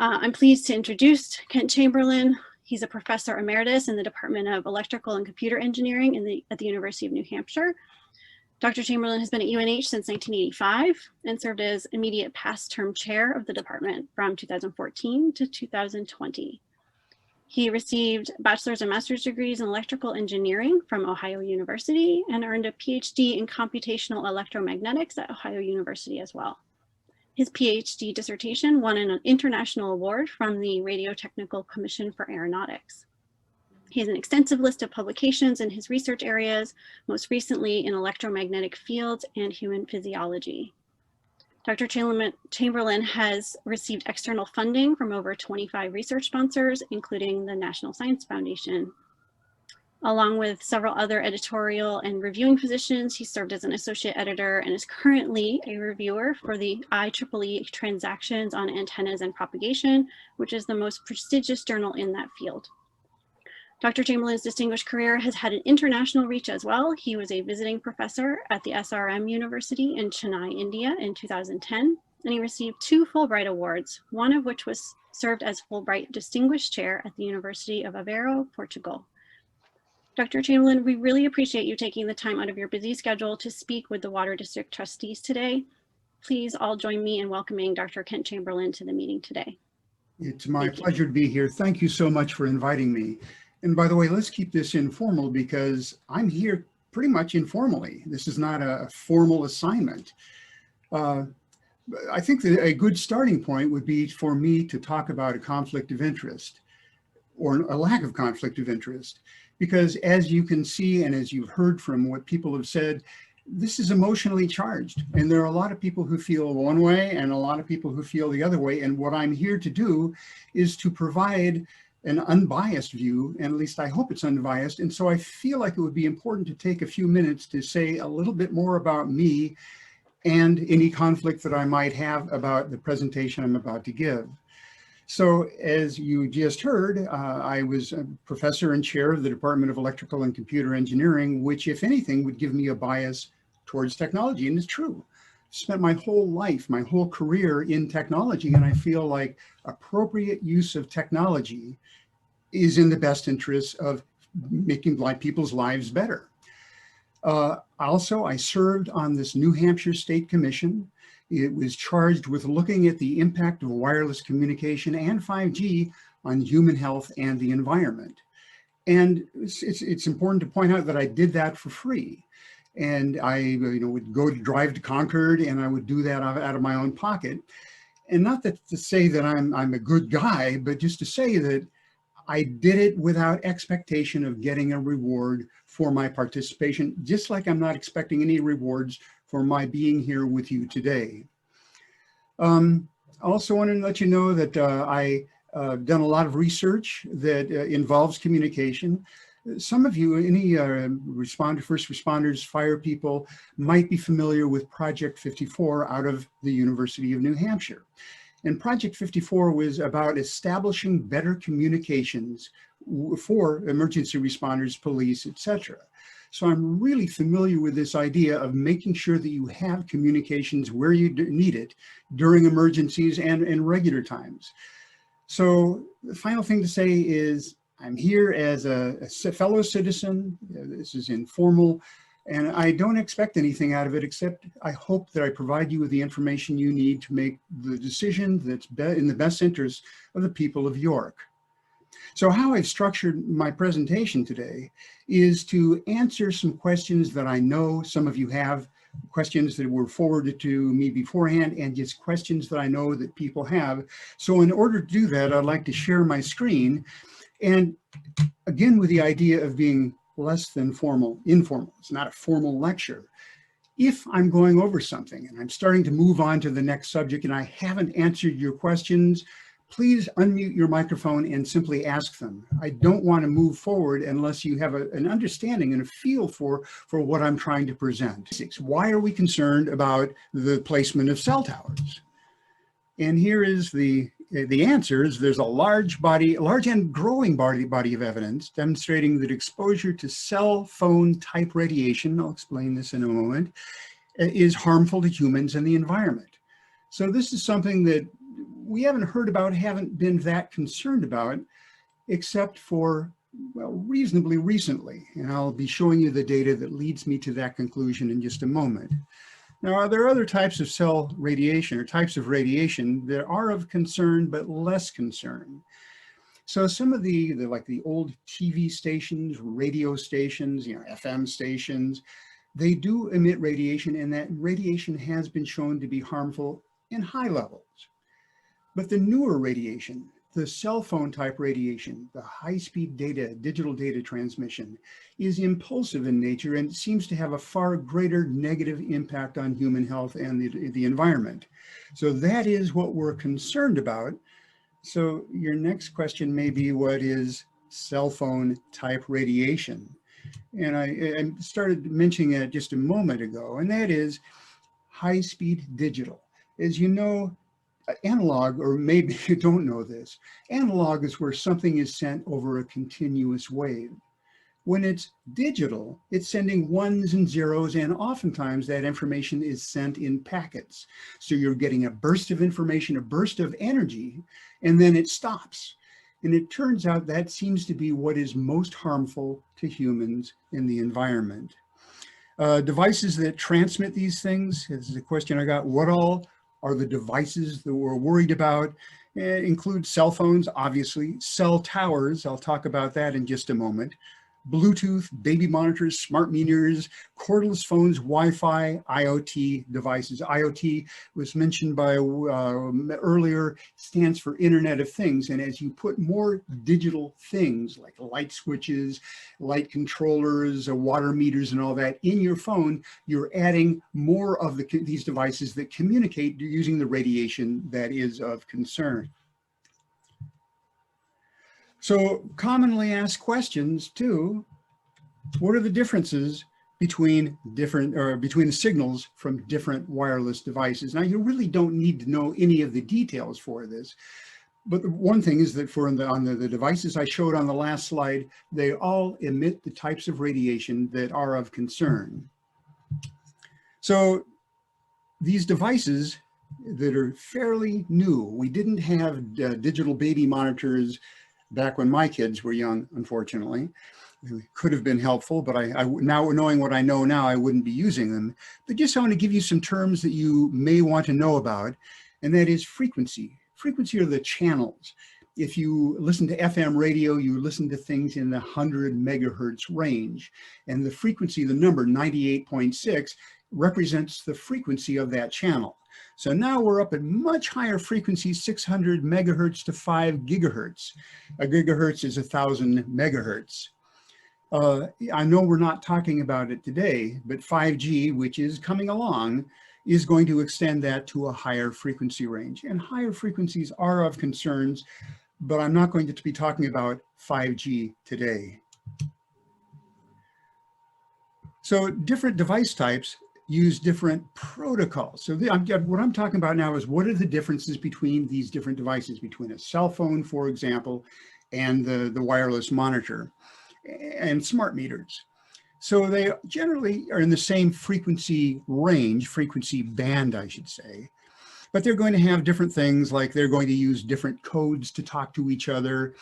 I'm pleased to introduce Kent Chamberlain. He's a professor emeritus in the Department of Electrical and Computer Engineering at the University of New Hampshire. Dr. Chamberlain has been at UNH since 1985 and served as immediate past term chair of the department from 2014 to 2020. He received bachelor's and master's degrees in electrical engineering from Ohio University and earned a PhD in computational electromagnetics at Ohio University as well. His PhD dissertation won an international award from the Radiotechnical Commission for Aeronautics. He has an extensive list of publications in his research areas, most recently in electromagnetic fields and human physiology. Dr. Chamberlain has received external funding from over 25 research sponsors, including the National Science Foundation. Along with several other editorial and reviewing positions, he served as an associate editor and is currently a reviewer for the IEEE Transactions on Antennas and Propagation, which is the most prestigious journal in that field. Dr. Chamberlain's distinguished career has had an international reach as well. He was a visiting professor at the SRM University in Chennai, India in 2010, and he received 2 Fulbright Awards, one of which was served as Fulbright Distinguished Chair at the University of Aveiro, Portugal. Dr. Chamberlain, we really appreciate you taking the time out of your busy schedule to speak with the Water District trustees today. Please all join me in welcoming Dr. Kent Chamberlain to the meeting today. It's my pleasure to be here. Thank you so much for inviting me. And by the way, let's keep this informal because I'm here pretty much informally. This is not a formal assignment. I think that a good starting point would be for me to talk about a conflict of interest or a lack of conflict of interest. Because as you can see, and as you've heard from what people have said, this is emotionally charged. And there are a lot of people who feel one way and a lot of people who feel the other way. And what I'm here to do is to provide an unbiased view, and at least I hope it's unbiased. And so I feel like it would be important to take a few minutes to say a little bit more about me and any conflict that I might have about the presentation I'm about to give. So as you just heard, I was a professor and chair of the Department of Electrical and Computer Engineering, which if anything would give me a bias towards technology, and it's true. Spent my whole life, my whole career in technology, and I feel like appropriate use of technology is in the best interest of making people's lives better. Also, I served on this New Hampshire State Commission. It was charged with looking at the impact of wireless communication and 5G on human health and the environment. And it's important to point out that I did that for free. And I would go to drive to Concord and I would do that out of my own pocket. And not that to say that I'm a good guy, but just to say that I did it without expectation of getting a reward for my participation, just like I'm not expecting any rewards for my being here with you today. I also wanted to let you know that I've done a lot of research that involves communication. Some of you, any first responders, fire people, might be familiar with Project 54 out of the University of New Hampshire. And Project 54 was about establishing better communications for emergency responders, police, etc. So I'm really familiar with this idea of making sure that you have communications where you need it during emergencies and regular times. So the final thing to say is I'm here as a fellow citizen. This is informal, and I don't expect anything out of it, except I hope that I provide you with the information you need to make the decision that's in the best interest of the people of York. So how I've structured my presentation today is to answer some questions that I know some of you have, questions that were forwarded to me beforehand, and just questions that I know that people have. So in order to do that, I'd like to share my screen. And again, with the idea of being less than informal. It's not a formal lecture. If I'm going over something and I'm starting to move on to the next subject and I haven't answered your questions, please unmute your microphone and simply ask them. I don't want to move forward unless you have an understanding and a feel for what I'm trying to present. Why are we concerned about the placement of cell towers? And here is the answer is there's a large and growing body of evidence demonstrating that exposure to cell phone type radiation, I'll explain this in a moment, is harmful to humans and the environment. So this is something that we haven't heard about, haven't been that concerned about, except for, well, reasonably recently. And I'll be showing you the data that leads me to that conclusion in just a moment. Now, are there other types of cell radiation or types of radiation that are of concern but less concern? So some of like the old TV stations, radio stations, FM stations, they do emit radiation, and that radiation has been shown to be harmful in high levels. But the newer radiation, the cell phone type radiation, the high-speed data, digital data transmission, is impulsive in nature and seems to have a far greater negative impact on human health and the environment. So that is what we're concerned about. So your next question may be, what is cell phone type radiation? And I started mentioning it just a moment ago, and that is high-speed digital. As you know, analog, or maybe you don't know this, analog is where something is sent over a continuous wave. When it's digital, it's sending ones and zeros, and oftentimes that information is sent in packets. So you're getting a burst of information, a burst of energy, and then it stops. And it turns out that seems to be what is most harmful to humans in the environment. Devices that transmit these things, this is a question I got, what all are the devices that we're worried about? It includes cell phones, obviously, cell towers, I'll talk about that in just a moment, Bluetooth, baby monitors, smart meters, cordless phones, Wi-Fi, IoT devices. IoT was mentioned by earlier, stands for Internet of Things. And as you put more digital things like light switches, light controllers, water meters, and all that in your phone, you're adding more of these devices that communicate using the radiation that is of concern. So commonly asked questions too, what are the differences between the signals from different wireless devices? Now, you really don't need to know any of the details for this, but the one thing is that on the devices I showed on the last slide, they all emit the types of radiation that are of concern. So these devices that are fairly new, we didn't have digital baby monitors back when my kids were young, unfortunately. It could have been helpful, but now knowing what I know now, I wouldn't be using them. But just I want to give you some terms that you may want to know about, and that is frequency. Frequency are the channels. If you listen to FM radio, you listen to things in the 100 megahertz range, and the frequency, the number 98.6, represents the frequency of that channel. So now we're up at much higher frequencies, 600 megahertz to 5 gigahertz. A gigahertz is 1,000 megahertz. I know we're not talking about it today, but 5G, which is coming along, is going to extend that to a higher frequency range. And higher frequencies are of concerns, but I'm not going to be talking about 5G today. So different device types use different protocols. So what I'm talking about now is what are the differences between these different devices, between a cell phone, for example, and the wireless monitor and smart meters. So they generally are in the same frequency range, frequency band, I should say, but they're going to have different things, like they're going to use different codes to talk to each other,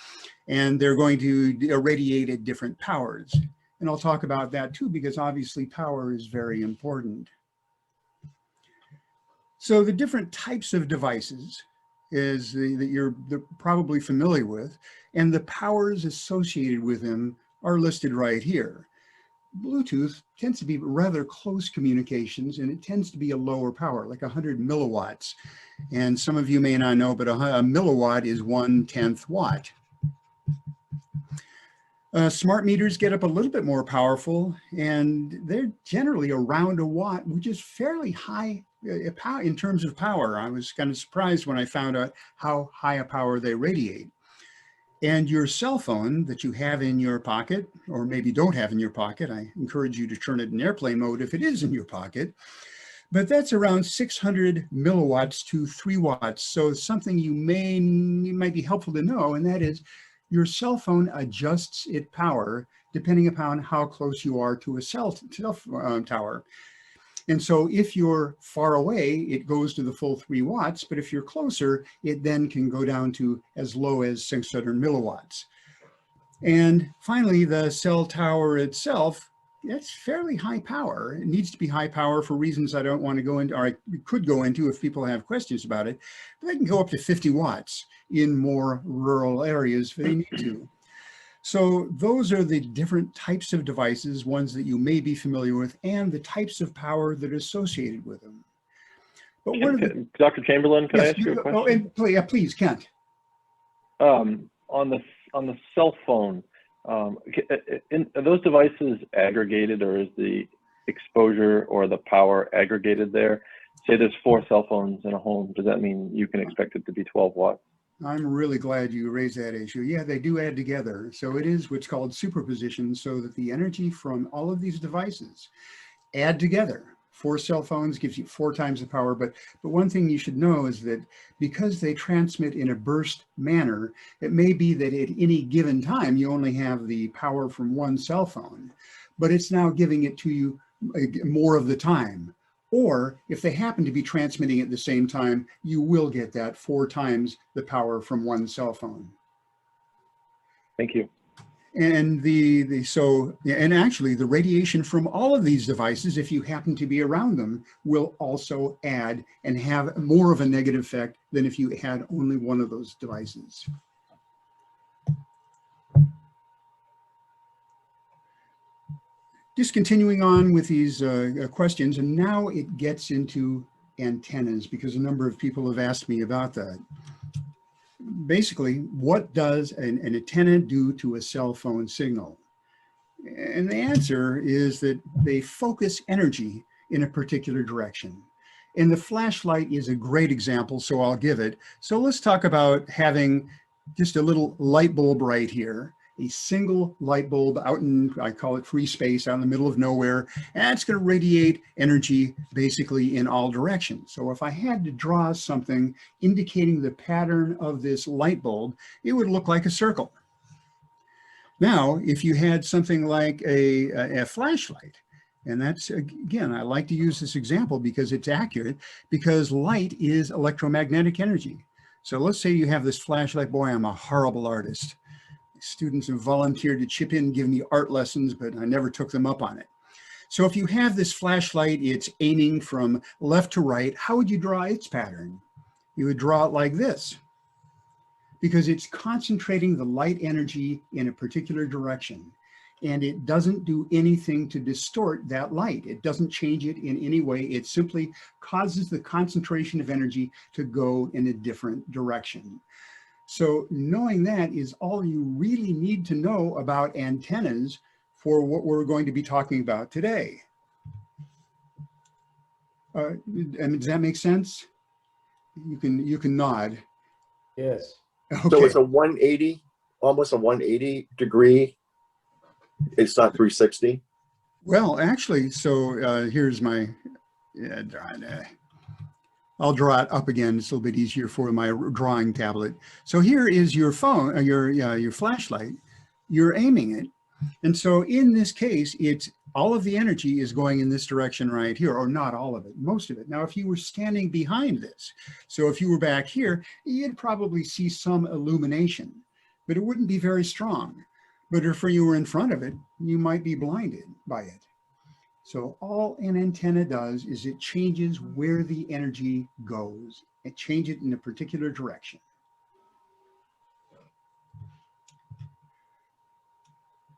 and they're going to irradiate at different powers. And I'll talk about that too, because obviously power is very important. So the different types of devices that you're probably familiar with, and the powers associated with them are listed right here. Bluetooth tends to be rather close communications, and it tends to be a lower power, like 100 milliwatts. And some of you may not know, but a milliwatt is 1/10 watt. Smart meters get up a little bit more powerful, and they're generally around a watt, which is fairly high in terms of power. I was kind of surprised when I found out how high a power they radiate. And your cell phone that you have in your pocket, or maybe don't have in your pocket, I encourage you to turn it in airplane mode if it is in your pocket, but that's around 600 milliwatts to 3 watts. So something it might be helpful to know, and that is your cell phone adjusts its power depending upon how close you are to a cell tower. And so if you're far away, it goes to the full 3 watts, but if you're closer, it then can go down to as low as 600 milliwatts. And finally, the cell tower itself, it's fairly high power. It needs to be high power for reasons I don't want to go into, or I could go into if people have questions about it, but they can go up to 50 watts in more rural areas if they need to. So those are the different types of devices, ones that you may be familiar with, and the types of power that are associated with them. But Dr. Chamberlain, can I yes, ask you a question? Oh, and please, Kent. On the cell phone, are those devices aggregated, or is the exposure or the power aggregated there? Say there's 4 cell phones in a home. Does that mean you can expect it to be 12 watts? I'm really glad you raised that issue. Yeah, they do add together. So it is what's called superposition, so that the energy from all of these devices add together. 4 cell phones gives you 4 times the power. But one thing you should know is that because they transmit in a burst manner, it may be that at any given time, you only have the power from 1 cell phone, but it's now giving it to you more of the time. Or if they happen to be transmitting at the same time, you will get that 4 times the power from 1 cell phone. Thank you. And and actually the radiation from all of these devices, if you happen to be around them, will also add and have more of a negative effect than if you had only one of those devices. Just continuing on with these questions, and now it gets into antennas, because a number of people have asked me about that. Basically, what does an antenna do to a cell phone signal? And the answer is that they focus energy in a particular direction. And the flashlight is a great example, so I'll give it. So let's talk about having just a little light bulb right here, a single light bulb out in, I call it free space, out in the middle of nowhere, and it's going to radiate energy basically in all directions. So if I had to draw something indicating the pattern of this light bulb, it would look like a circle. Now, if you had something like a flashlight, and that's, again, I like to use this example because it's accurate, because light is electromagnetic energy. So let's say you have this flashlight. Boy, I'm a horrible artist. Students have volunteered to chip in, give me art lessons, but I never took them up on it. So if you have this flashlight, it's aiming from left to right, how would you draw its pattern? You would draw it like this, because it's concentrating the light energy in a particular direction, and it doesn't do anything to distort that light. It doesn't change it in any way. It simply causes the concentration of energy to go in a different direction. So knowing that is all you really need to know about antennas for what we're going to be talking about today. And does that make sense? You can nod. Yes. Okay. So it's a 180, almost a 180 degree. It's not 360. Well, actually, so here's my, I'll draw it up again. It's a little bit easier for my drawing tablet. So here is your phone, your flashlight. You're aiming it. And so in this case, it's all of the energy is going in this direction right here, or not all of it, most of it. Now, if you were standing behind this, so if you were back here, you'd probably see some illumination, but it wouldn't be very strong. But if you were in front of it, you might be blinded by it. So all an antenna does is it changes where the energy goes. It changes it in a particular direction.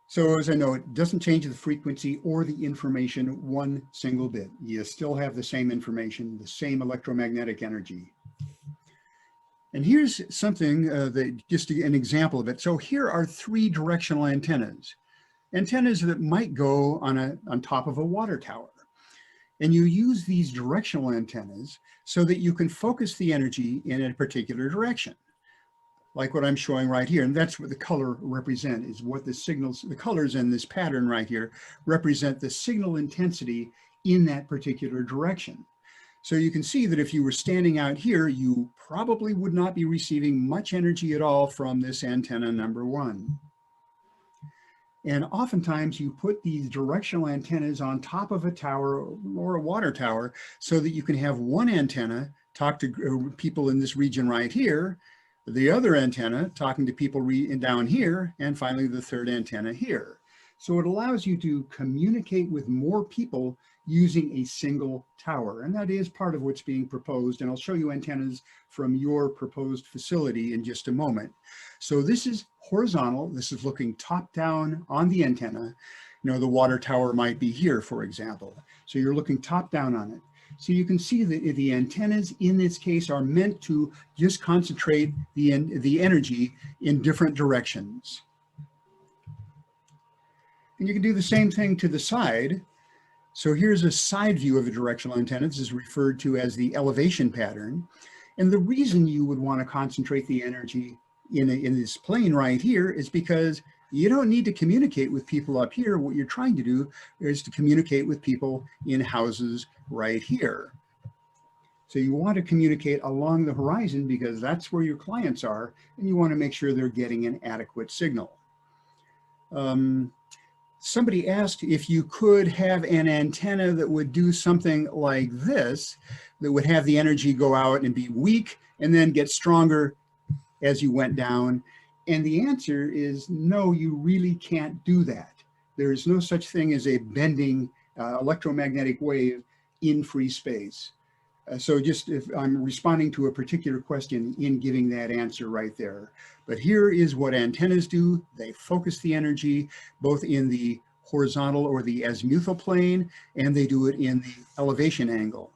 So as I know, it doesn't change the frequency or the information one single bit. You still have the same information, the same electromagnetic energy. And here's something that just an example of it. So here are 3 directional antennas. Antennas that might go on top of a water tower. And you use these directional antennas so that you can focus the energy in a particular direction, like what I'm showing right here. And that's what the color represent, is what the signals, the colors in this pattern right here represent the signal intensity in that particular direction. So you can see that if you were standing out here, you probably would not be receiving much energy at all from this antenna number 1. And oftentimes you put these directional antennas on top of a tower or a water tower so that you can have one antenna talk to people in this region right here, the other antenna talking to people down here, and finally the third antenna here. So it allows you to communicate with more people using a single tower. And that is part of what's being proposed. And I'll show you antennas from your proposed facility in just a moment. So this is horizontal. This is looking top down on the antenna. You know, the water tower might be here, for example. So you're looking top down on it. So you can see that the antennas in this case are meant to just concentrate the energy in different directions. And you can do the same thing to the side. So here's a side view of a directional antenna. This is referred to as the elevation pattern. And the reason you would want to concentrate the energy in this plane right here is because you don't need to communicate with people up here. What you're trying to do is to communicate with people in houses right here. So you want to communicate along the horizon because that's where your clients are, and you want to make sure they're getting an adequate signal. Somebody asked if you could have an antenna that would do something like this, that would have the energy go out and be weak and then get stronger as you went down. And the answer is no, you really can't do that. There is no such thing as a bending electromagnetic wave in free space. So just if I'm responding to a particular question in giving that answer right there. But here is what antennas do. They focus the energy both in the horizontal or the azimuthal plane, and they do it in the elevation angle.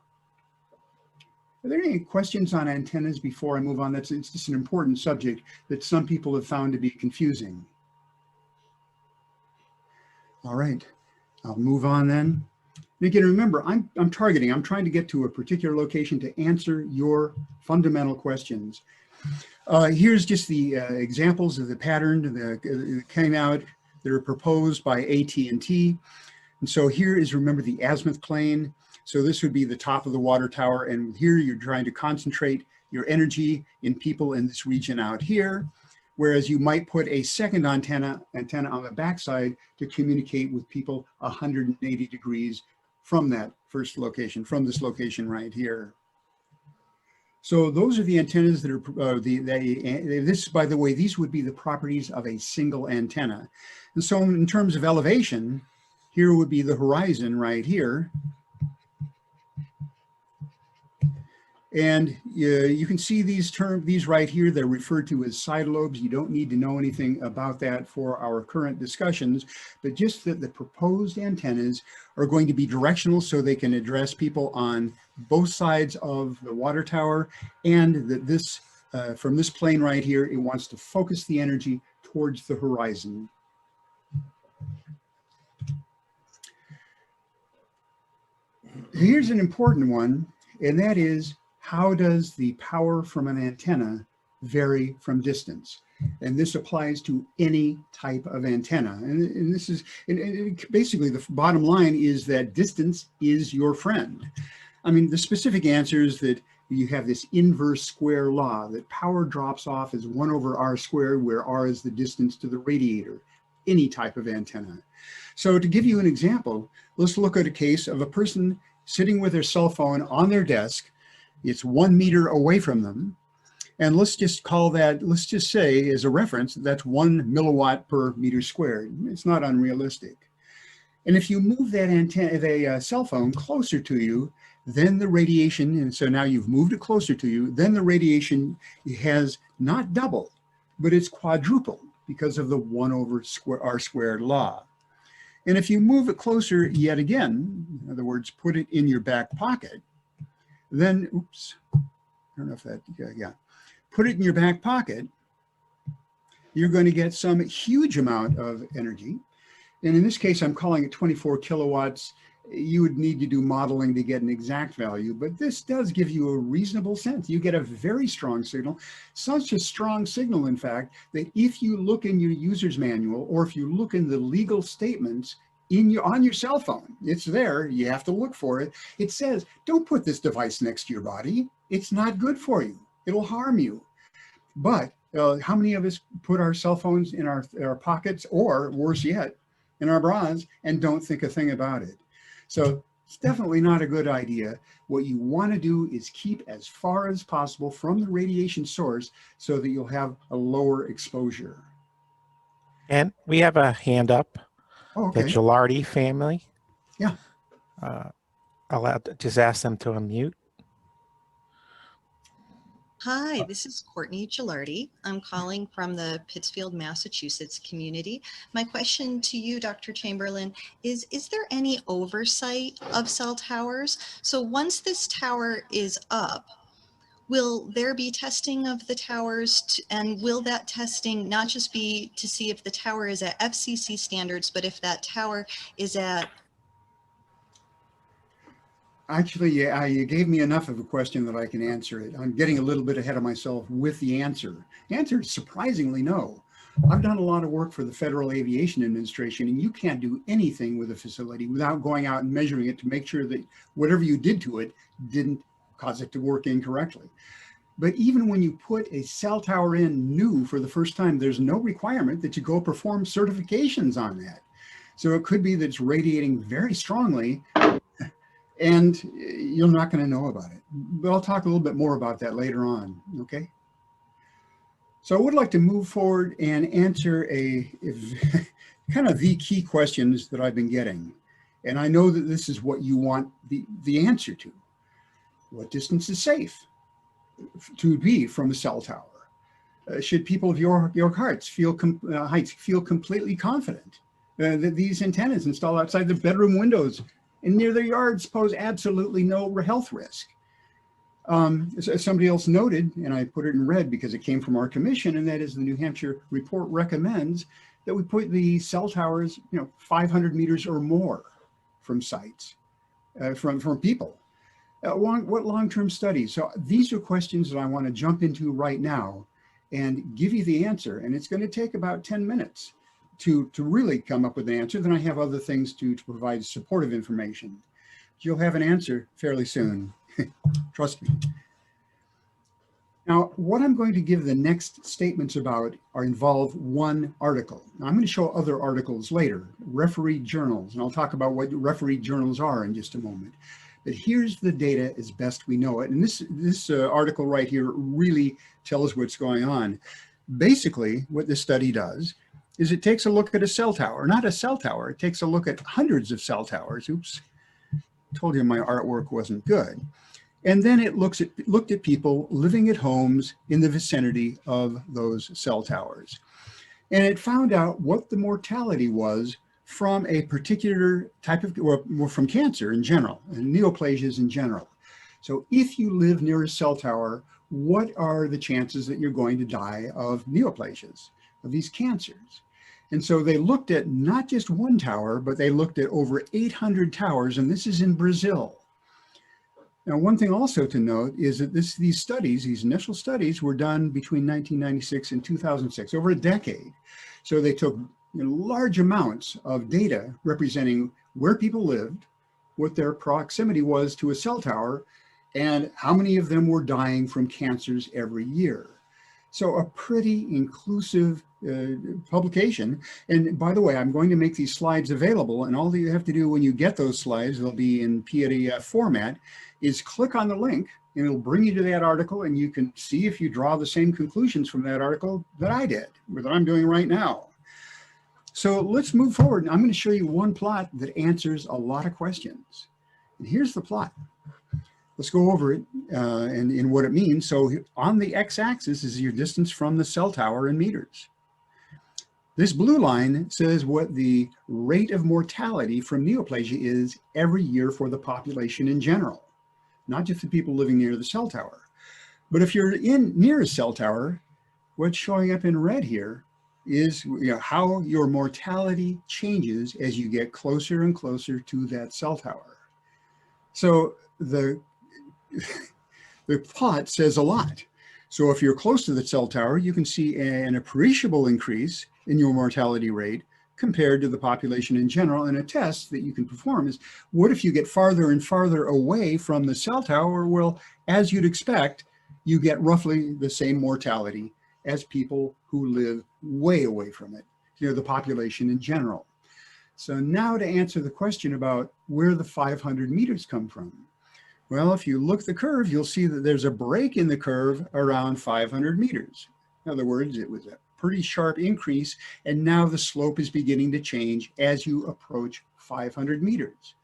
Are there any questions on antennas before I move on? It's just an important subject that some people have found to be confusing. All right, I'll move on then. And again, remember, I'm trying to get to a particular location to answer your fundamental questions. Here's just the examples of the pattern that came out that are proposed by AT&T. And so here is, remember, the azimuth plane. So this would be the top of the water tower. And here you're trying to concentrate your energy in people in this region out here. Whereas you might put a second antenna on the backside to communicate with people 180 degrees from that first location, from this location right here. So those are the antennas that are, this, by the way, these would be the properties of a single antenna. And so in terms of elevation, here would be the horizon right here. And you can see these right here, they're referred to as side lobes. You don't need to know anything about that for our current discussions, but just that the proposed antennas are going to be directional so they can address people on both sides of the water tower, and that this, from this plane right here, it wants to focus the energy towards the horizon. Here's an important one, and that is, how does the power from an antenna vary from distance? And this applies to any type of antenna. And this is, basically the bottom line is that distance is your friend. I mean, the specific answer is that you have this inverse square law that power drops off as 1 over r squared, where r is the distance to the radiator, any type of antenna. So to give you an example, let's look at a case of a person sitting with their cell phone on their desk. It's 1 meter away from them. And let's just call that, let's just say as a reference, that's 1 milliwatt per meter squared. It's not unrealistic. And if you move that antenna, the cell phone closer to you, then the radiation, and so now you've moved it closer to you, then the radiation has not doubled, but it's quadrupled because of the 1 over r squared law. And if you move it closer yet again, in other words, put it in your back pocket, then, oops, I don't know if that, yeah. Put it in your back pocket, you're going to get some huge amount of energy. And in this case, I'm calling it 24 kilowatts. You would need to do modeling to get an exact value, but this does give you a reasonable sense. You get a very strong signal, such a strong signal, in fact, that if you look in your user's manual, or if you look in the legal statements on your cell phone, it's there, you have to look for it. It says, don't put this device next to your body. It's not good for you. It'll harm you. But How many of us put our cell phones in our pockets, or worse yet, in our bras, and don't think a thing about it? So it's definitely not a good idea. What you want to do is keep as far as possible from the radiation source so that you'll have a lower exposure. And we have a hand up, Oh, the okay. Gilardi family. Yeah. I'll just ask them to unmute. Hi, this is Courtney Gilardi. I'm calling from the Pittsfield, Massachusetts community. My question to you, Dr. Chamberlain, is there any oversight of cell towers? So once this tower is up, will there be testing of the towers, and will that testing not just be to see if the tower is at FCC standards, but if that tower is at... Actually, yeah, you gave me enough of a question that I can answer it. I'm getting a little bit ahead of myself with the answer. The answer is surprisingly no. I've done a lot of work for the Federal Aviation Administration, and you can't do anything with a facility without going out and measuring it to make sure that whatever you did to it didn't cause it to work incorrectly. But even when you put a cell tower in new for the first time, there's no requirement that you go perform certifications on that. So it could be that it's radiating very strongly, and you're not going to know about it. But I'll talk a little bit more about that later on, okay? So I would like to move forward and answer kind of the key questions that I've been getting. And I know that this is what you want the answer to. What distance is safe to be from a cell tower? Should people of your heights feel completely confident that these antennas installed outside their bedroom windows and near their yards pose absolutely no health risk? As somebody else noted, and I put it in red because it came from our commission, and that is the New Hampshire report recommends that we put the cell towers, 500 meters or more from sites, from people. What long-term studies? So these are questions that I want to jump into right now and give you the answer. And it's going to take about 10 minutes to really come up with an answer. Then I have other things to provide supportive information. You'll have an answer fairly soon. Trust me. Now, what I'm going to give the next statements about involve one article. Now, I'm going to show other articles later, refereed journals, and I'll talk about what refereed journals are in just a moment. But here's the data as best we know it. And this article right here really tells what's going on. Basically, what this study does is it takes a look at a cell tower, not a cell tower. It takes a look at hundreds of cell towers. Oops, told you my artwork wasn't good. And then it looked at people living at homes in the vicinity of those cell towers. And it found out what the mortality was from a particular type of, or from cancer in general, and neoplasias in general. So if you live near a cell tower, what are the chances that you're going to die of neoplasias, of these cancers? And so they looked at not just one tower, but they looked at over 800 towers, and this is in Brazil. Now, one thing also to note is that these initial studies were done between 1996 and 2006, over a decade. So they took large amounts of data representing where people lived, what their proximity was to a cell tower, and how many of them were dying from cancers every year. So a pretty inclusive publication. And by the way, I'm going to make these slides available, and all that you have to do when you get those slides, they'll be in PDF format, is click on the link, and it'll bring you to that article, and you can see if you draw the same conclusions from that article that I did, or that I'm doing right now. So let's move forward. I'm going to show you one plot that answers a lot of questions. And here's the plot. Let's go over it and what it means. So on the x-axis is your distance from the cell tower in meters. This blue line says what the rate of mortality from neoplasia is every year for the population in general, not just the people living near the cell tower. But if you're near a cell tower, what's showing up in red here is how your mortality changes as you get closer and closer to that cell tower. So the plot says a lot. So if you're close to the cell tower, you can see an appreciable increase in your mortality rate compared to the population in general. And a test that you can perform is, what if you get farther and farther away from the cell tower? Well, as you'd expect, you get roughly the same mortality as people who live way away from it, the population in general. So now to answer the question about where the 500 meters come from. Well, if you look the curve, you'll see that there's a break in the curve around 500 meters. In other words, it was a pretty sharp increase, and now the slope is beginning to change as you approach 500 meters.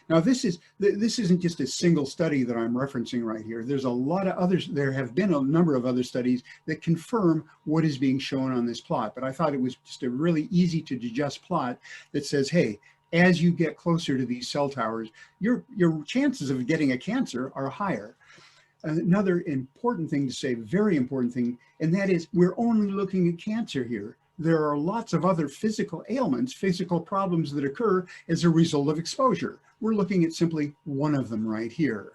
Now, this isn't just a single study that I'm referencing right here. There's a lot of others. There have been a number of other studies that confirm what is being shown on this plot, but I thought it was just a really easy to digest plot that says, hey, as you get closer to these cell towers, your chances of getting a cancer are higher. Another important thing to say, very important thing, and that is we're only looking at cancer here. There are lots of other physical ailments, physical problems that occur as a result of exposure. We're looking at simply one of them right here.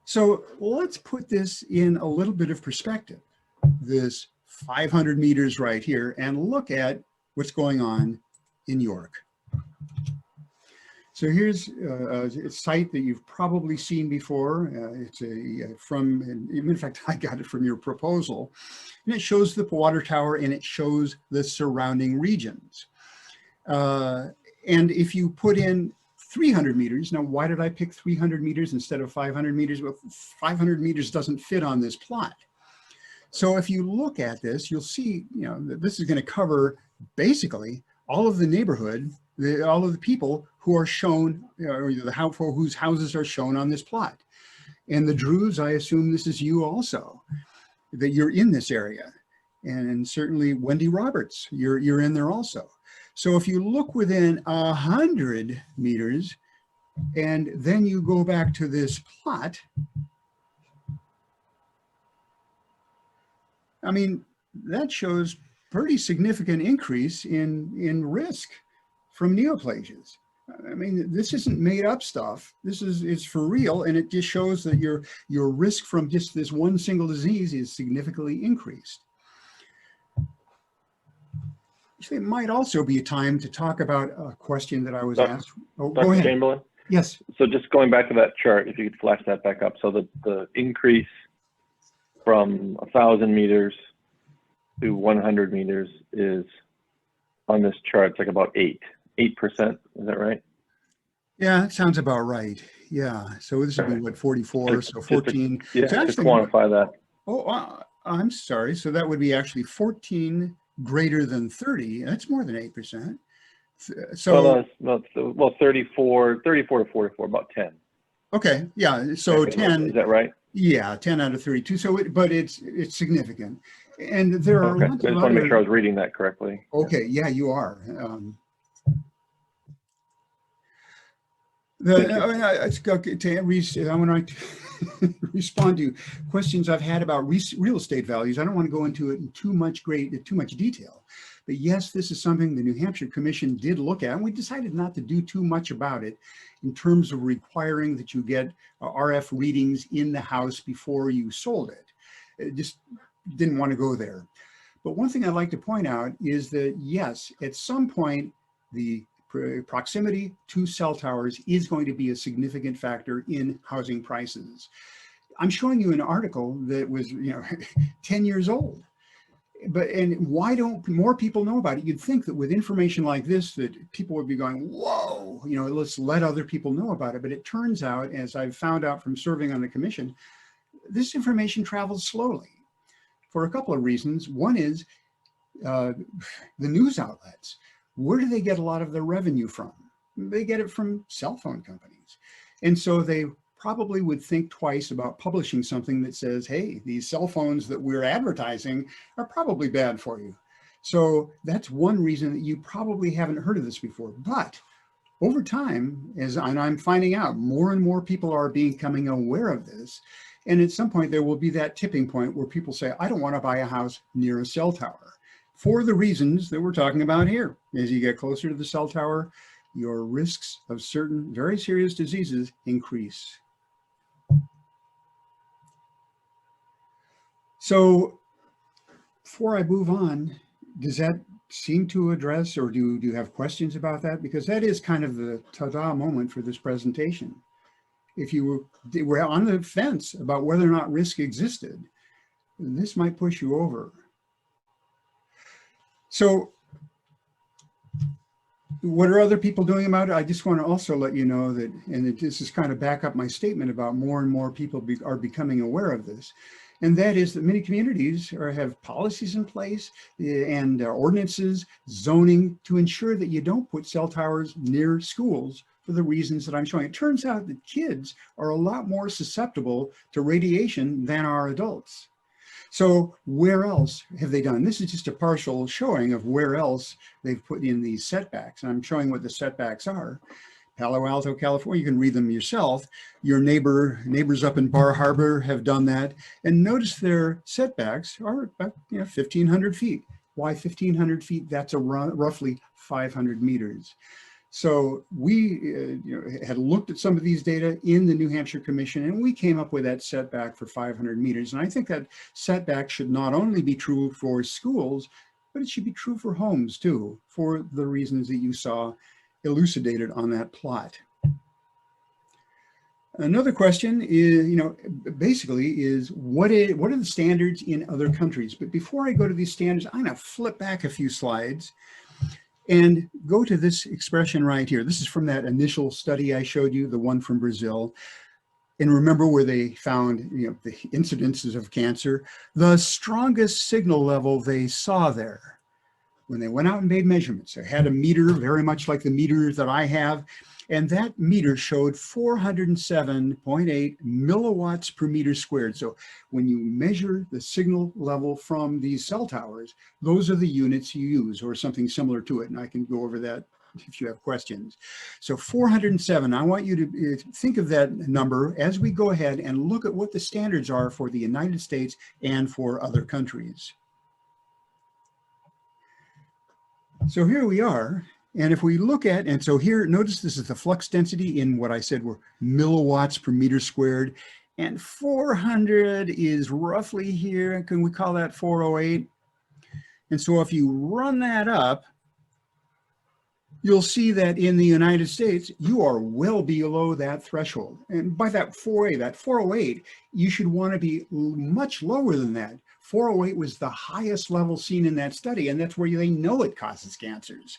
So let's put this in a little bit of perspective, this 500 meters right here, and look at what's going on in York. So here's a site that you've probably seen before. It's in fact, I got it from your proposal. And it shows the water tower and it shows the surrounding regions. And if you put in 300 meters, now why did I pick 300 meters instead of 500 meters? Well, 500 meters doesn't fit on this plot. So if you look at this, you'll see, that this is going to cover basically all of the neighborhood, all of the people who are shown, or whose houses are shown on this plot. And the Drews, I assume this is you also, that you're in this area. And certainly Wendy Roberts, you're in there also. So if you look within 100 meters, and then you go back to this plot, I mean, that shows pretty significant increase in risk from neoplasias. I mean, this isn't made up stuff. This is for real, and it just shows that your risk from just this one single disease is significantly increased. Actually, it might also be a time to talk about a question that I was asked. Oh, go ahead. Dr. Chamberlain? Yes. So just going back to that chart, if you could flash that back up. So the increase from 1,000 meters to 100 meters is on this chart, it's like about 8%. Is that right? Yeah, that sounds about right. Yeah. So this would be what, 44, so 14. Yeah, so to quantify that. Oh, I'm sorry. So that would be actually 14 greater than 30. That's more than 8%. So well, 34 to 44, about 10. Okay. Yeah. So 10. Is that right? Yeah, 10 out of 32. So but it's significant. And there are Okay. lots I of just want to other, make sure I was reading that correctly. Okay. Yeah, you are. I want to respond to questions I've had about real estate values. I don't want to go into it in too much detail, but yes, this is something the New Hampshire Commission did look at, and we decided not to do too much about it in terms of requiring that you get RF readings in the house before you sold it. It just didn't want to go there. But one thing I'd like to point out is that yes, at some point, the proximity to cell towers is going to be a significant factor in housing prices. I'm showing you an article that was 10 years old. And why don't more people know about it? You'd think that with information like this, that people would be going, whoa, let's let other people know about it. But it turns out, as I've found out from serving on the commission, this information travels slowly for a couple of reasons. One is the news outlets. Where do they get a lot of their revenue from? They get it from cell phone companies. And so they probably would think twice about publishing something that says, hey, these cell phones that we're advertising are probably bad for you. So that's one reason that you probably haven't heard of this before. But over time, and I'm finding out, more and more people are becoming aware of this. And at some point, there will be that tipping point where people say, I don't want to buy a house near a cell tower, for the reasons that we're talking about here. As you get closer to the cell tower, your risks of certain very serious diseases increase. So before I move on, does that seem to address, or do you have questions about that? Because that is kind of the ta-da moment for this presentation. If you were on the fence about whether or not risk existed, this might push you over. So what are other people doing about it? I just want to also let you know that, and this is kind of back up my statement about more and more people are becoming aware of this. And that is that many communities have policies in place and ordinances, zoning to ensure that you don't put cell towers near schools for the reasons that I'm showing. It turns out that kids are a lot more susceptible to radiation than are adults. So where else have they done? This is just a partial showing of where else they've put in these setbacks. And I'm showing what the setbacks are. Palo Alto, California, you can read them yourself. Your neighbors up in Bar Harbor have done that. And notice their setbacks are about 1,500 feet. Why 1,500 feet? That's roughly 500 meters. So we had looked at some of these data in the New Hampshire Commission, and we came up with that setback for 500 meters. And I think that setback should not only be true for schools, but it should be true for homes too, for the reasons that you saw elucidated on that plot. Another question is, basically is what are the standards in other countries? But before I go to these standards, I'm going to flip back a few slides and go to this expression right here. This is from that initial study I showed you, the one from Brazil. And remember where they found the incidences of cancer, the strongest signal level they saw there. When they went out and made measurements, they had a meter very much like the meter that I have, and that meter showed 407.8 milliwatts per meter squared. So when you measure the signal level from these cell towers, those are the units you use, or something similar to it. And I can go over that if you have questions. So 407, I want you to think of that number as we go ahead and look at what the standards are for the United States and for other countries. So here we are, and if we look at, and so here, notice this is the flux density in what I said were milliwatts per meter squared, and 400 is roughly here. Can we call that 408? And so if you run that up, you'll see that in the United States, you are well below that threshold. And by that 408, you should want to be much lower than that. 408 was the highest level seen in that study, and that's where they know it causes cancers.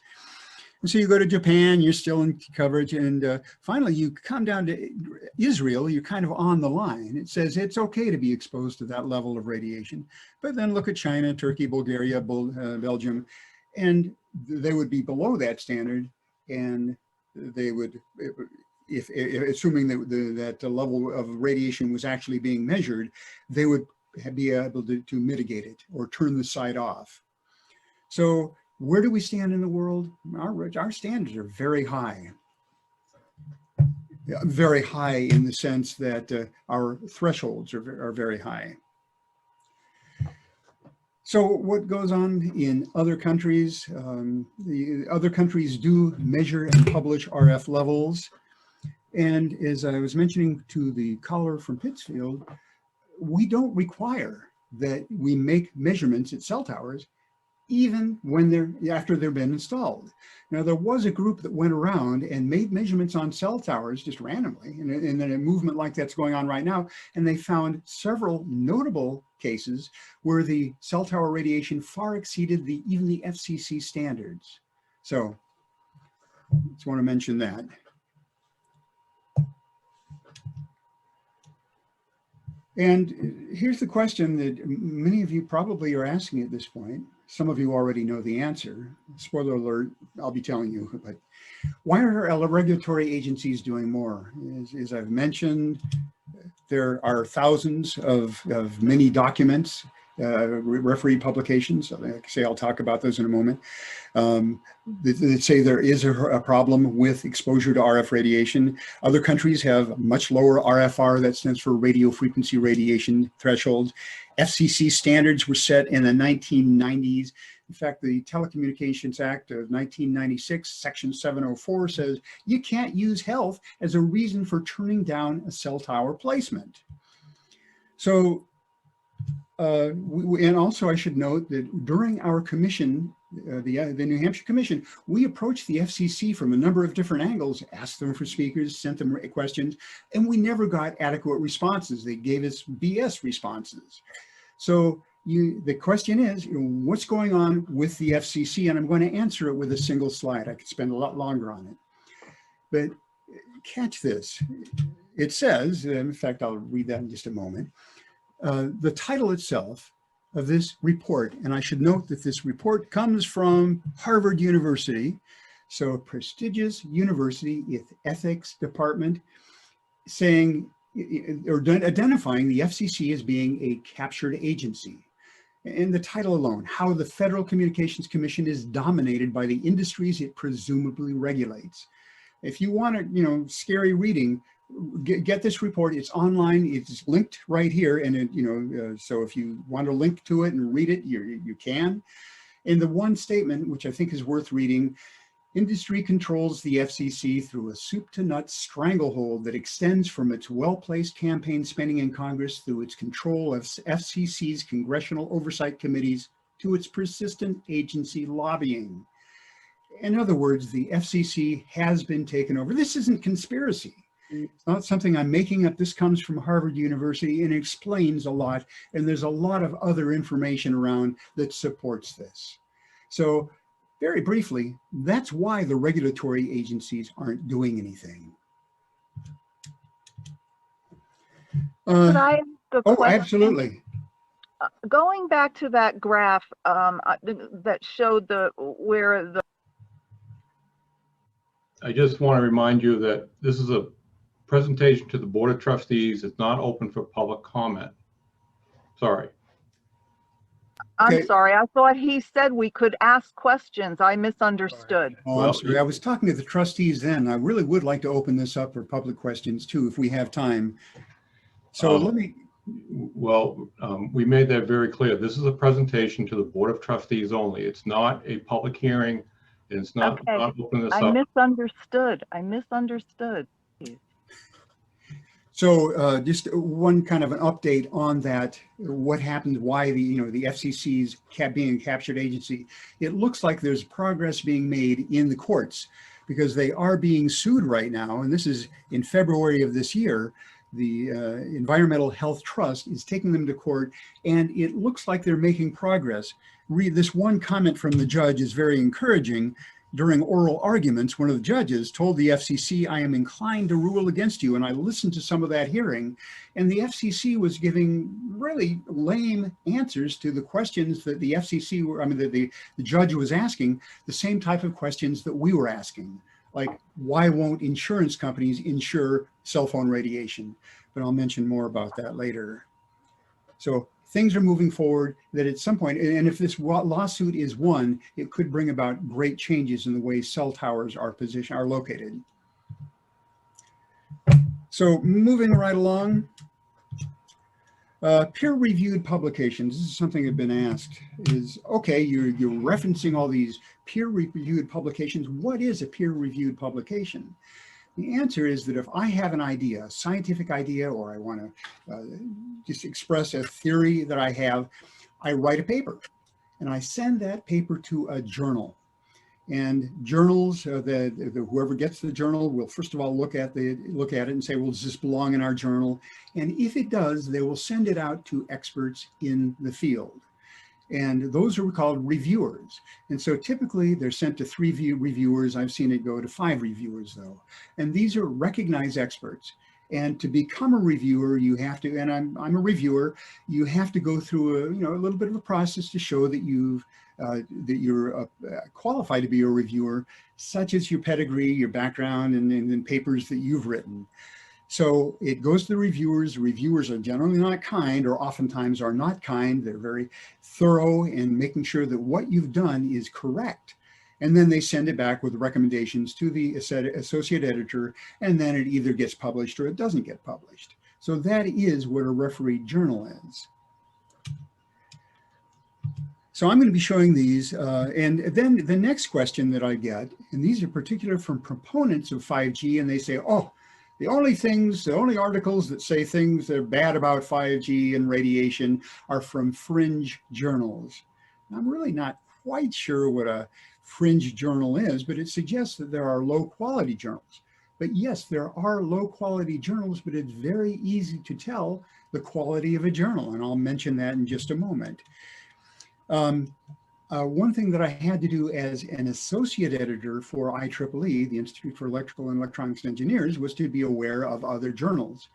And so you go to Japan, you're still in coverage, and finally you come down to Israel, you're kind of on the line. It says it's okay to be exposed to that level of radiation, but then look at China, Turkey, Bulgaria, Belgium, and they would be below that standard, and they would, if assuming that the level of radiation was actually being measured, they would be able to mitigate it or turn the site off. So where do we stand in the world? Our standards are very high. Very high in the sense that our thresholds are very high. So what goes on in other countries? The other countries do measure and publish RF levels. And as I was mentioning to the caller from Pittsfield, we don't require that we make measurements at cell towers even when after they've been installed. Now, there was a group that went around and made measurements on cell towers just randomly, and then a movement like that's going on right now, and they found several notable cases where the cell tower radiation far exceeded even the FCC standards. So, just want to mention that. And here's the question that many of you probably are asking at this point. Some of you already know the answer. Spoiler alert, I'll be telling you, but why are our regulatory agencies doing more? As I've mentioned, there are thousands of mini documents, referee publications. I'll talk about those in a moment. That say there is a problem with exposure to RF radiation. Other countries have much lower RFR, that stands for radio frequency radiation thresholds. FCC standards were set in the 1990s. In fact, the Telecommunications Act of 1996, Section 704 says you can't use health as a reason for turning down a cell tower placement. So, and also I should note that during our commission, the New Hampshire Commission, we approached the FCC from a number of different angles, asked them for speakers, sent them questions, and we never got adequate responses. They gave us BS responses. So the question is, what's going on with the FCC? And I'm going to answer it with a single slide. I could spend a lot longer on it. But catch this. It says, in fact, I'll read that in just a moment. The title itself of this report, and I should note that this report comes from Harvard University, so a prestigious university with ethics department, saying or identifying the FCC as being a captured agency. And the title alone, how the Federal Communications Commission is dominated by the industries it presumably regulates. If you want to, scary reading, get this report. It's online. It's linked right here. And, so if you want to link to it and read it, you can. And the one statement, which I think is worth reading, industry controls the FCC through a soup to nuts stranglehold that extends from its well-placed campaign spending in Congress through its control of FCC's congressional oversight committees to its persistent agency lobbying. In other words, the FCC has been taken over. This isn't conspiracy. It's not something I'm making up. This comes from Harvard University and explains a lot. And there's a lot of other information around that supports this. So very briefly, that's why the regulatory agencies aren't doing anything. Could I ask a question? Absolutely. Going back to that graph that showed where the I just want to remind you that this is a presentation to the Board of Trustees. It's not open for public comment. Sorry. I'm sorry, I thought he said we could ask questions. I misunderstood. Oh, I'm sorry. I was talking to the trustees then. I really would like to open this up for public questions too, if we have time. So let me. Well, we made that very clear. This is a presentation to the Board of Trustees only. It's not a public hearing. It's not, Okay. not open this I up. misunderstood. I misunderstood. So just one kind of an update on that, what happened, why the FCC's being a captured agency. It looks like there's progress being made in the courts because they are being sued right now. And this is in February of this year. The Environmental Health Trust is taking them to court, and it looks like they're making progress. This one comment from the judge is very encouraging. During oral arguments, one of the judges told the FCC, "I am inclined to rule against you." And I listened to some of that hearing, and the FCC was giving really lame answers to the questions that the FCC were, that the judge was asking, the same type of questions that we were asking. Like, why won't insurance companies insure cell phone radiation? But I'll mention more about that later. So things are moving forward that at some point, and if this lawsuit is won, it could bring about great changes in the way cell towers are located. So moving right along, peer-reviewed publications. This is something that's been asked is, okay, you're referencing all these peer-reviewed publications. What is a peer-reviewed publication? The answer is that if I have an idea, a scientific idea, or I want to just express a theory that I have, I write a paper and I send that paper to a journal. And journals, whoever gets the journal will first of all look at it and say, well, does this belong in our journal? And if it does, they will send it out to experts in the field. And those are called reviewers. And so typically they're sent to 3 reviewers. I've seen it go to 5 reviewers though. And these are recognized experts. And to become a reviewer, you have to, and I'm a reviewer, you have to go through a little bit of a process to show that you're qualified to be a reviewer, such as your pedigree, your background, and papers that you've written. So it goes to the reviewers. Reviewers are generally not kind, or oftentimes are not kind. They're very thorough in making sure that what you've done is correct. And then they send it back with recommendations to the associate editor, and then it either gets published or it doesn't get published. So that is what a refereed journal is. So I'm going to be showing these, and then the next question that I get, and these are particular from proponents of 5G, and they say, oh, the only articles that say things that are bad about 5G and radiation are from fringe journals. I'm really not quite sure what a fringe journal is, but it suggests that there are low quality journals. But yes, there are low quality journals, but it's very easy to tell the quality of a journal. And I'll mention that in just a moment. One thing that I had to do as an associate editor for IEEE, the Institute for Electrical and Electronics Engineers, was to be aware of other journals.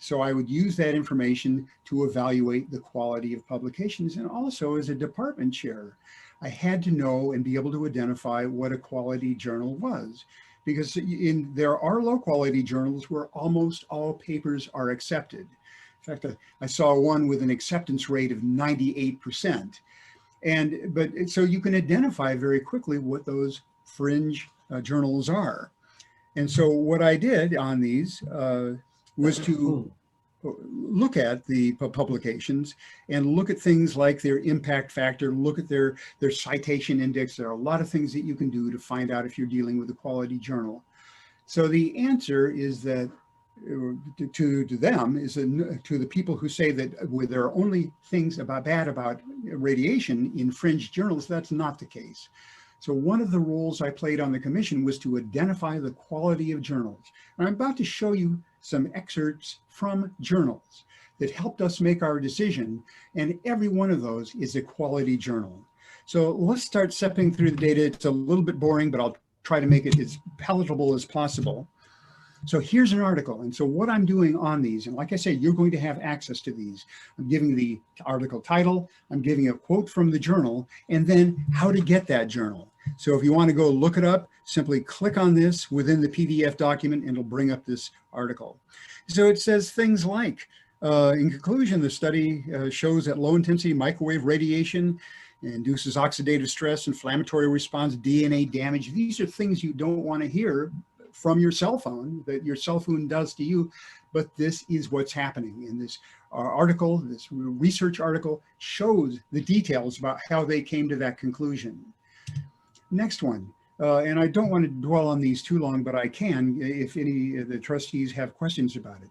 So I would use that information to evaluate the quality of publications. And also as a department chair, I had to know and be able to identify what a quality journal was. Because there are low quality journals where almost all papers are accepted. In fact, I saw one with an acceptance rate of 98%. But so you can identify very quickly what those fringe journals are. And so what I did on these was to look at the publications and look at things like their impact factor, look at their citation index. There are a lot of things that you can do to find out if you're dealing with a quality journal. So the answer is that to them is to the people who say that there are only things bad about radiation in fringe journals. That's not the case. So one of the roles I played on the commission was to identify the quality of journals. And I'm about to show you some excerpts from journals that helped us make our decision. And every one of those is a quality journal. So let's start stepping through the data. It's a little bit boring, but I'll try to make it as palatable as possible. So here's an article. And so what I'm doing on these, and like I said, you're going to have access to these. I'm giving the article title, I'm giving a quote from the journal, and then how to get that journal. So if you want to go look it up, simply click on this within the PDF document and it'll bring up this article. So it says things like, in conclusion, the study shows that low intensity microwave radiation induces oxidative stress, inflammatory response, DNA damage. These are things you don't want to hear from your cell phone, that your cell phone does to you, but this is what's happening. In this article, this research article shows the details about how they came to that conclusion. Next one, and I don't want to dwell on these too long, but I can if any of the trustees have questions about it.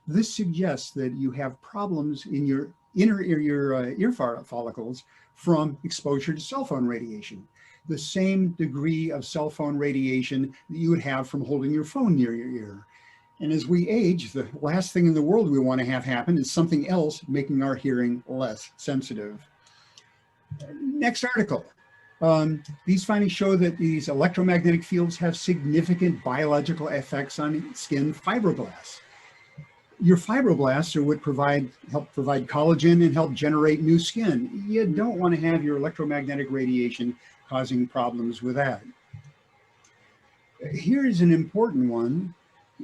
This suggests that you have problems in your ear follicles from exposure to cell phone radiation. The same degree of cell phone radiation that you would have from holding your phone near your ear. And as we age, the last thing in the world we want to have happen is something else making our hearing less sensitive. Next article. These findings show that these electromagnetic fields have significant biological effects on skin fibroblasts. Your fibroblasts are what help provide collagen and help generate new skin. You don't want to have your electromagnetic radiation causing problems with that. Here's an important one.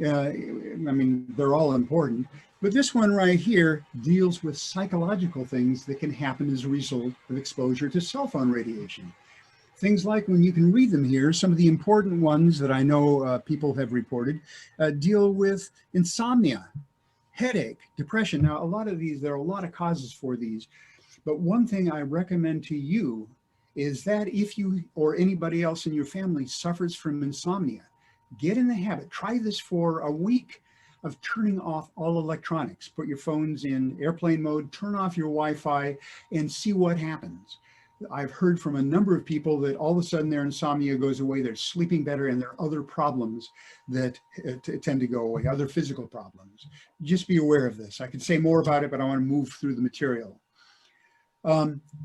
I mean, they're all important, but this one right here deals with psychological things that can happen as a result of exposure to cell phone radiation. Things like, when you can read them here, some of the important ones that I know people have reported deal with insomnia, headache, depression. Now, a lot of these, there are a lot of causes for these, but one thing I recommend to you is that if you or anybody else in your family suffers from insomnia, get in the habit, try this for a week of turning off all electronics. Put your phones in airplane mode, turn off your Wi-Fi, and see what happens. I've heard from a number of people that all of a sudden their insomnia goes away, they're sleeping better, and there are other problems that tend to go away, other physical problems. Just be aware of this. I could say more about it, but I want to move through the material.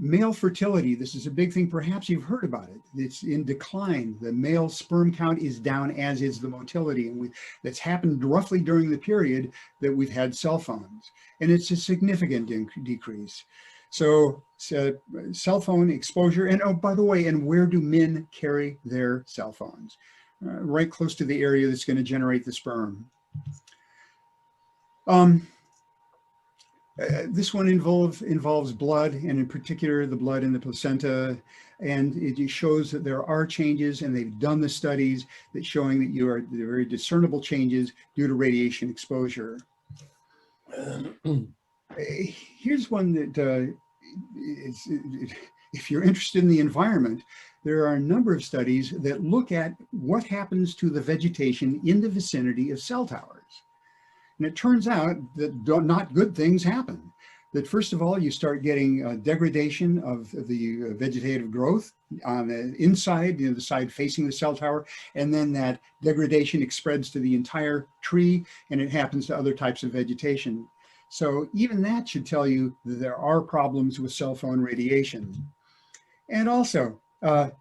Male fertility, this is a big thing. Perhaps you've heard about it. It's in decline. The male sperm count is down, as is the motility. And that's happened roughly during the period that we've had cell phones. And it's a significant decrease. So cell phone exposure, and oh, by the way, and where do men carry their cell phones? Right close to the area that's going to generate the sperm. This one involves blood, and in particular the blood in the placenta, and it shows that there are changes, and they've done the studies that showing that there are very discernible changes due to radiation exposure. Here's one that if you're interested in the environment, there are a number of studies that look at what happens to the vegetation in the vicinity of cell towers. And it turns out that not good things happen. that first of all, you start getting degradation of the vegetative growth on the inside, the side facing the cell tower, and then that degradation spreads to the entire tree, and it happens to other types of vegetation. So even that should tell you that there are problems with cell phone radiation. And also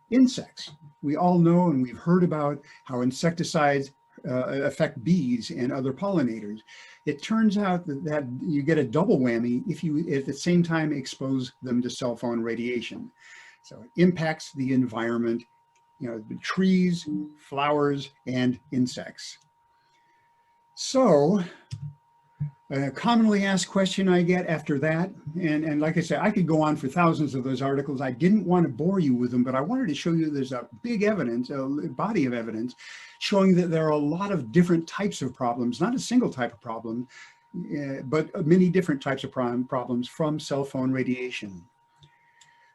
insects. We all know and we've heard about how insecticides affect bees and other pollinators. It turns out that you get a double whammy if you at the same time expose them to cell phone radiation. So it impacts the environment, the trees, flowers, and insects. So a commonly asked question I get after that, and like I said, I could go on for thousands of those articles. I didn't want to bore you with them, but I wanted to show you there's a big evidence, a body of evidence, showing that there are a lot of different types of problems, not a single type of problem, but many different types of problems from cell phone radiation.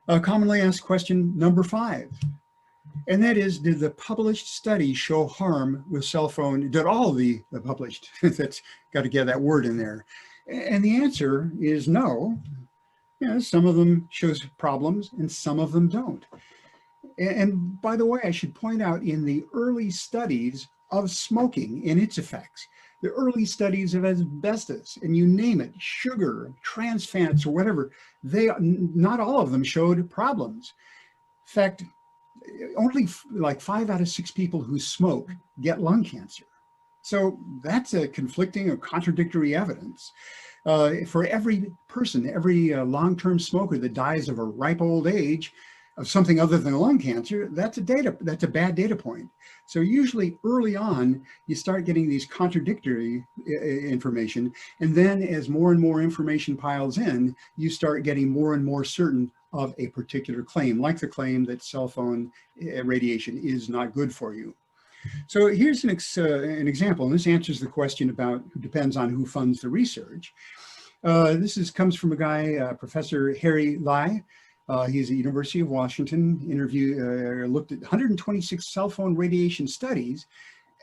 A commonly asked question number 5. And that is, did the published studies show harm with cell phone? Did all the published, that's got to get that word in there. And the answer is no. Some of them shows problems and some of them don't. And by the way, I should point out in the early studies of smoking and its effects, the early studies of asbestos, and you name it, sugar, trans fats, or whatever, not all of them showed problems. In fact, only like 5 out of 6 people who smoke get lung cancer. So that's a conflicting or contradictory evidence. For every person, every long-term smoker that dies of a ripe old age of something other than lung cancer, that's a bad data point. So usually early on, you start getting these contradictory information. And then as more and more information piles in, you start getting more and more certain of a particular claim, like the claim that cell phone radiation is not good for you. So here's an example, and this answers the question about who depends on who funds the research. This comes from a guy, Professor Harry Lai. He's at the University of Washington, looked at 126 cell phone radiation studies,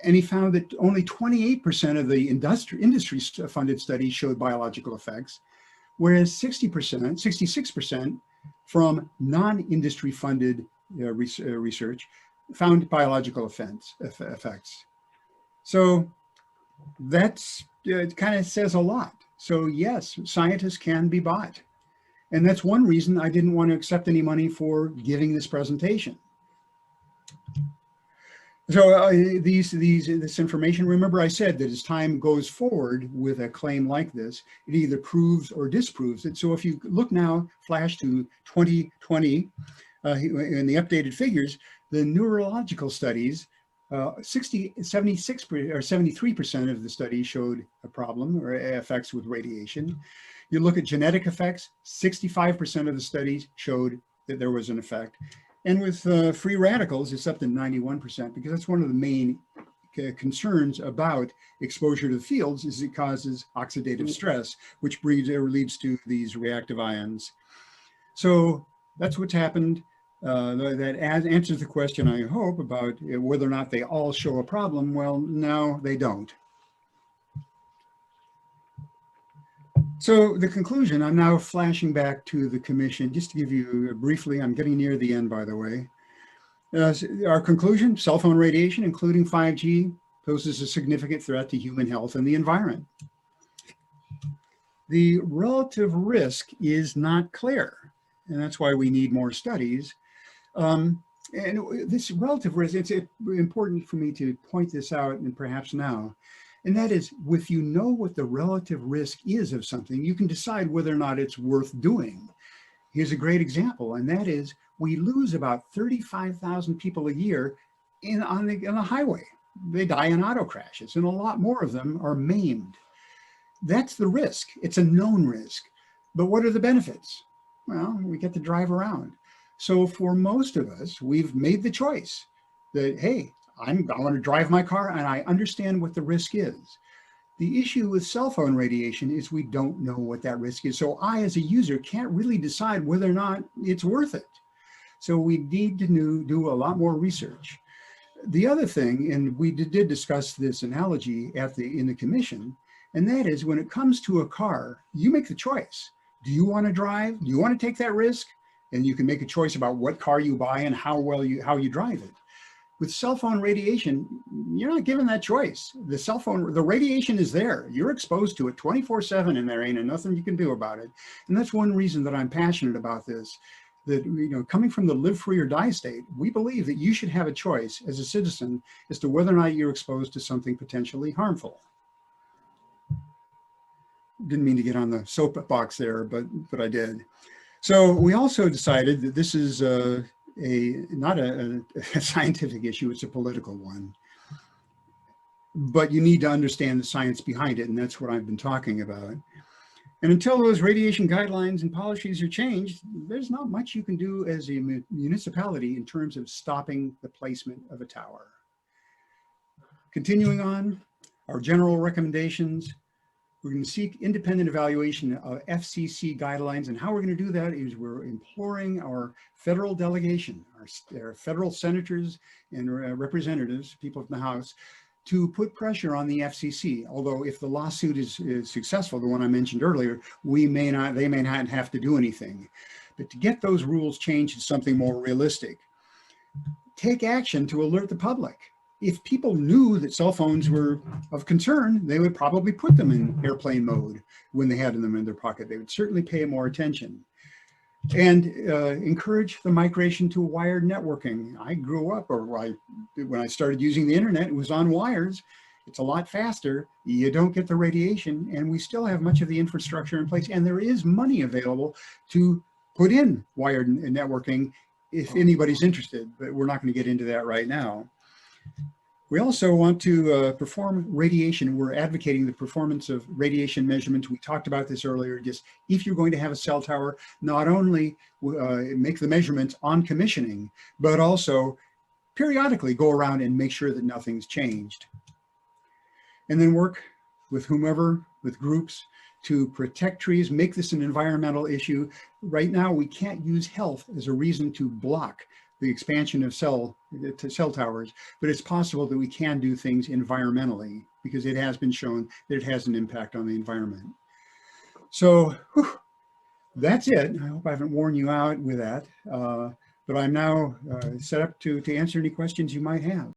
and he found that only 28% of the industry-funded studies showed biological effects, whereas 66% from non-industry funded research found biological effects. So that's it kind of says a lot. So yes, scientists can be bought. And that's one reason I didn't want to accept any money for giving this presentation. So this information, remember I said that as time goes forward with a claim like this, it either proves or disproves it. So if you look now, flash to 2020, in the updated figures, the neurological studies, 73% of the studies showed a problem or effects with radiation. You look at genetic effects, 65% of the studies showed that there was an effect. And with free radicals, it's up to 91%, because that's one of the main concerns about exposure to the fields is it causes oxidative stress, which leads to these reactive ions. So that's what's happened. That answers the question, I hope, about whether or not they all show a problem. Well, no, they don't. So the conclusion, I'm now flashing back to the commission, just to give you briefly, I'm getting near the end, by the way. Our conclusion, cell phone radiation, including 5G, poses a significant threat to human health and the environment. The relative risk is not clear, and that's why we need more studies. And this relative risk, it's important for me to point this out, and perhaps now, and that is, if you know what the relative risk is of something, you can decide whether or not it's worth doing. Here's a great example, and that is, we lose about 35,000 people a year on the highway. They die in auto crashes, and a lot more of them are maimed. That's the risk. It's a known risk. But what are the benefits? Well, we get to drive around. So for most of us, we've made the choice that, hey, I want to drive my car and I understand what the risk is. The issue with cell phone radiation is we don't know what that risk is. So I, as a user, can't really decide whether or not it's worth it. So we need to do a lot more research. The other thing, and we did discuss this analogy in the commission, and that is when it comes to a car, you make the choice. Do you want to drive? Do you want to take that risk? And you can make a choice about what car you buy and how you drive it. With cell phone radiation, you're not given that choice. The radiation is there. You're exposed to it 24/7, and there ain't nothing you can do about it. And that's one reason that I'm passionate about this. That, you know, coming from the live free or die state, we believe that you should have a choice as a citizen as to whether or not you're exposed to something potentially harmful. Didn't mean to get on the soapbox there, but I did. So we also decided that this is not a scientific issue, it's a political one. But you need to understand the science behind it, and that's what I've been talking about. And until those radiation guidelines and policies are changed, there's not much you can do as a municipality in terms of stopping the placement of a tower. Continuing on, our general recommendations. We're going to seek independent evaluation of FCC guidelines, and how we're going to do that is we're imploring our federal delegation, our federal senators and representatives, people from the House, to put pressure on the FCC. Although if the lawsuit is successful, the one I mentioned earlier, they may not have to do anything. But to get those rules changed to something more realistic, take action to alert the public. If people knew that cell phones were of concern, they would probably put them in airplane mode when they had them in their pocket. They would certainly pay more attention. And encourage the migration to wired networking. I grew up, when I started using the internet, it was on wires. It's a lot faster. You don't get the radiation, and we still have much of the infrastructure in place. And there is money available to put in wired networking if anybody's interested, but we're not going to get into that right now. We also want to perform radiation. We're advocating the performance of radiation measurements. We talked about this earlier. Just if you're going to have a cell tower, not only make the measurements on commissioning, but also periodically go around and make sure that nothing's changed. And then work with whomever, with groups, to protect trees, make this an environmental issue. Right now, we can't use health as a reason to block the expansion of cell towers, but it's possible that we can do things environmentally, because it has been shown that it has an impact on the environment. So that's it. I hope I haven't worn you out with that, but I'm now set up to answer any questions you might have.